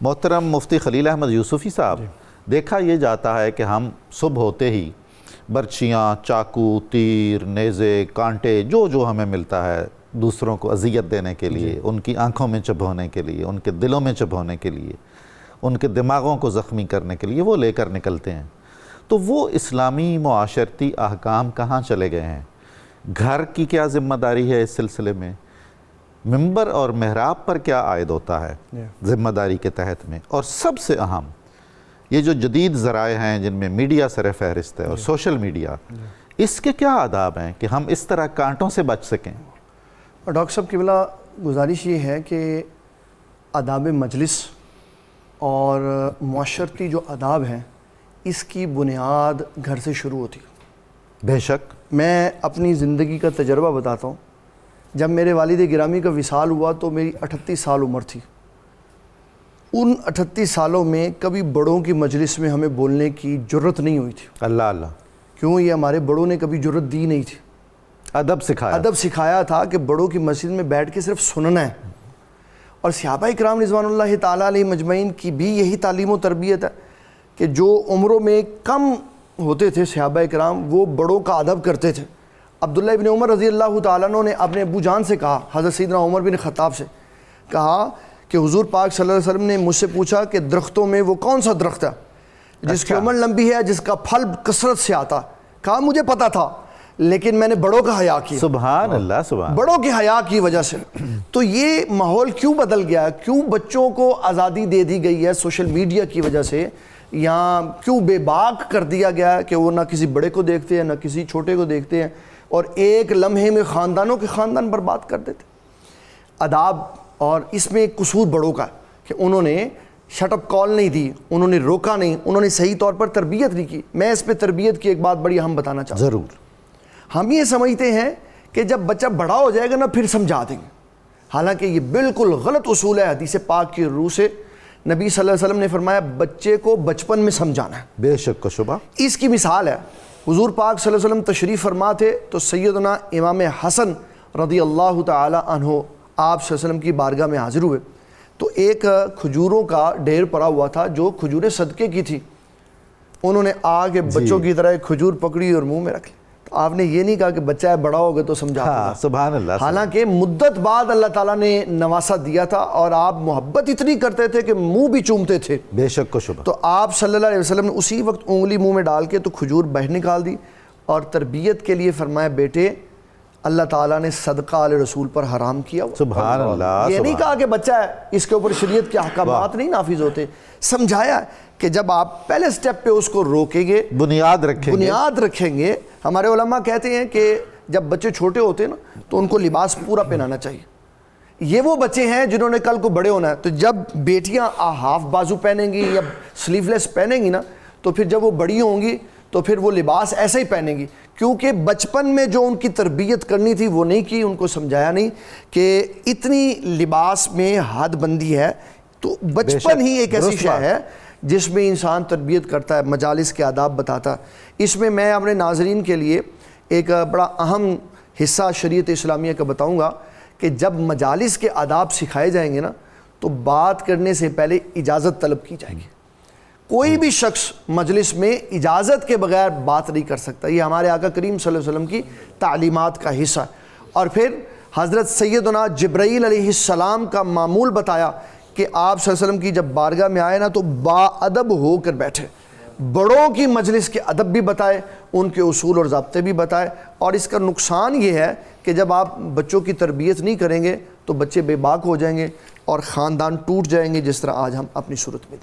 محترم مفتی خلیل احمد یوسفی صاحب، دیکھا یہ جاتا ہے کہ ہم صبح ہوتے ہی برچیاں، چاقو، تیر، نیزے، کانٹے جو ہمیں ملتا ہے دوسروں کو اذیت دینے کے لیے، ان کی آنکھوں میں چبھونے کے لیے، ان کے دلوں میں چبھونے کے لیے، ان کے دماغوں کو زخمی کرنے کے لیے وہ لے کر نکلتے ہیں۔ تو وہ اسلامی معاشرتی احکام کہاں چلے گئے ہیں؟ گھر کی کیا ذمہ داری ہے اس سلسلے میں؟ منبر اور محراب پر کیا عائد ہوتا ہے ذمہ داری کے تحت میں؟ اور سب سے اہم یہ جو جدید ذرائع ہیں جن میں میڈیا سر فہرست ہے اور سوشل میڈیا، اس کے کیا آداب ہیں کہ ہم اس طرح کانٹوں سے بچ سکیں؟ ڈاکٹر صاحب قبلہ، گزارش یہ ہے کہ آداب مجلس اور معاشرتی جو آداب ہیں اس کی بنیاد گھر سے شروع ہوتی ہے۔ بے شک۔ میں اپنی زندگی کا تجربہ بتاتا ہوں۔ جب میرے والد گرامی کا وصال ہوا تو میری 38 سال عمر تھی۔ ان 38 سالوں میں کبھی بڑوں کی مجلس میں ہمیں بولنے کی جرت نہیں ہوئی تھی۔ اللہ اللہ۔ کیوں؟ یہ ہمارے بڑوں نے کبھی جرت دی نہیں تھی۔ ادب سکھایا تھا کہ بڑوں کی مسجد میں بیٹھ کے صرف سننا ہے۔ اور صحابہ کرام رضوان اللہ تعالیٰ علیہ مجمعین کی بھی یہی تعلیم و تربیت ہے کہ جو عمروں میں کم ہوتے تھے صحابہ کرام، وہ بڑوں کا ادب کرتے تھے۔ عبداللہ ابن عمر رضی اللہ تعالیٰ عنہ نے اپنے ابو جان سے کہا، حضرت سیدنا عمر بن خطاب سے کہا کہ حضور پاک صلی اللہ علیہ وسلم نے مجھ سے پوچھا کہ درختوں میں وہ کون سا درخت ہے جس کی عمر لمبی ہے، جس کا پھل کثرت سے آتا؟ کہا مجھے پتا تھا لیکن میں نے بڑوں کا حیا کیا۔ سبحان اللہ، سبحان۔ بڑوں کے حیا کی وجہ سے۔ تو یہ ماحول کیوں بدل گیا؟ کیوں بچوں کو آزادی دے دی گئی ہے سوشل میڈیا کی وجہ سے؟ یا کیوں بے باک کر دیا گیا کہ وہ نہ کسی بڑے کو دیکھتے ہیں نہ کسی چھوٹے کو دیکھتے ہیں، اور ایک لمحے میں خاندانوں کے خاندان برباد کر دیتے؟ آداب، اور اس میں قصور بڑوں کا کہ انہوں نے شٹ اپ کال نہیں دی، انہوں نے روکا نہیں، انہوں نے صحیح طور پر تربیت نہیں کی۔ میں اس پہ تربیت کی ایک بات بڑی اہم بتانا چاہتا ہوں۔ ضرور۔ ہم یہ سمجھتے ہیں کہ جب بچہ بڑا ہو جائے گا نا پھر سمجھا دیں گے، حالانکہ یہ بالکل غلط اصول ہے۔ حدیث پاک کی روح سے نبی صلی اللہ علیہ وسلم نے فرمایا بچے کو بچپن میں سمجھانا ہے۔ بے شک و شبہ۔ اس کی مثال ہے، حضور پاک صلی اللہ علیہ وسلم تشریف فرما تھے تو سیدنا امام حسن رضی اللہ تعالی عنہ آپ صلی اللہ علیہ وسلم کی بارگاہ میں حاضر ہوئے تو ایک کھجوروں کا ڈھیر پڑا ہوا تھا جو کھجوریں صدقے کی تھی۔ انہوں نے آگے بچوں کی طرح ایک کھجور پکڑی اور منہ میں رکھ لی۔ تو آپ نے یہ نہیں کہا کہ بچہ ہے بڑا ہوگا تو سمجھا دے۔ سبحان اللہ۔ حالانکہ مدت بعد اللہ تعالیٰ نے نواسا دیا تھا اور آپ محبت اتنی کرتے تھے کہ منہ بھی چومتے تھے۔ بے شک و شبہ۔ تو آپ صلی اللہ علیہ وسلم نے اسی وقت انگلی منہ میں ڈال کے تو کھجور باہر نکال دی اور تربیت کے لیے فرمایا بیٹے اللہ تعالیٰ نے صدقہ آل رسول پر حرام کیا۔ سبحان اللہ۔ یہ نہیں کہا کہ بچہ ہے اس کے اوپر شریعت کے احکامات نہیں نافذ ہوتے، سمجھایا کہ جب آپ پہلے سٹیپ پہ اس کو روکیں گے، بنیاد رکھیں گے۔ ہمارے علماء کہتے ہیں کہ جب بچے چھوٹے ہوتے ہیں نا تو ان کو لباس پورا پہنانا چاہیے۔ یہ وہ بچے ہیں جنہوں نے کل کو بڑے ہونا ہے۔ تو جب بیٹیاں ہاف بازو پہنیں گی یا سلیو لیس پہنیں گی نا تو پھر جب وہ بڑی ہوں گی تو پھر وہ لباس ایسا ہی پہنیں گی، کیونکہ بچپن میں جو ان کی تربیت کرنی تھی وہ نہیں کی، ان کو سمجھایا نہیں کہ اتنی لباس میں حد بندی ہے۔ تو بچپن ہی ایک ایسی شے ہے جس میں انسان تربیت کرتا ہے، مجالس کے آداب بتاتا ہے۔ اس میں میں اپنے ناظرین کے لیے ایک بڑا اہم حصہ شریعت اسلامیہ کا بتاؤں گا کہ جب مجالس کے آداب سکھائے جائیں گے نا تو بات کرنے سے پہلے اجازت طلب کی جائے گی۔ کوئی بھی شخص مجلس میں اجازت کے بغیر بات نہیں کر سکتا، یہ ہمارے آقا کریم صلی اللہ علیہ وسلم کی تعلیمات کا حصہ ہے۔ اور پھر حضرت سیدنا جبرائیل علیہ السلام کا معمول بتایا کہ آپ صلی اللہ علیہ وسلم کی جب بارگاہ میں آئے نا تو با ادب ہو کر بیٹھے، بڑوں کی مجلس کے ادب بھی بتائے، ان کے اصول اور ضابطے بھی بتائے۔ اور اس کا نقصان یہ ہے کہ جب آپ بچوں کی تربیت نہیں کریں گے تو بچے بے باک ہو جائیں گے اور خاندان ٹوٹ جائیں گے، جس طرح آج ہم اپنی صورت میں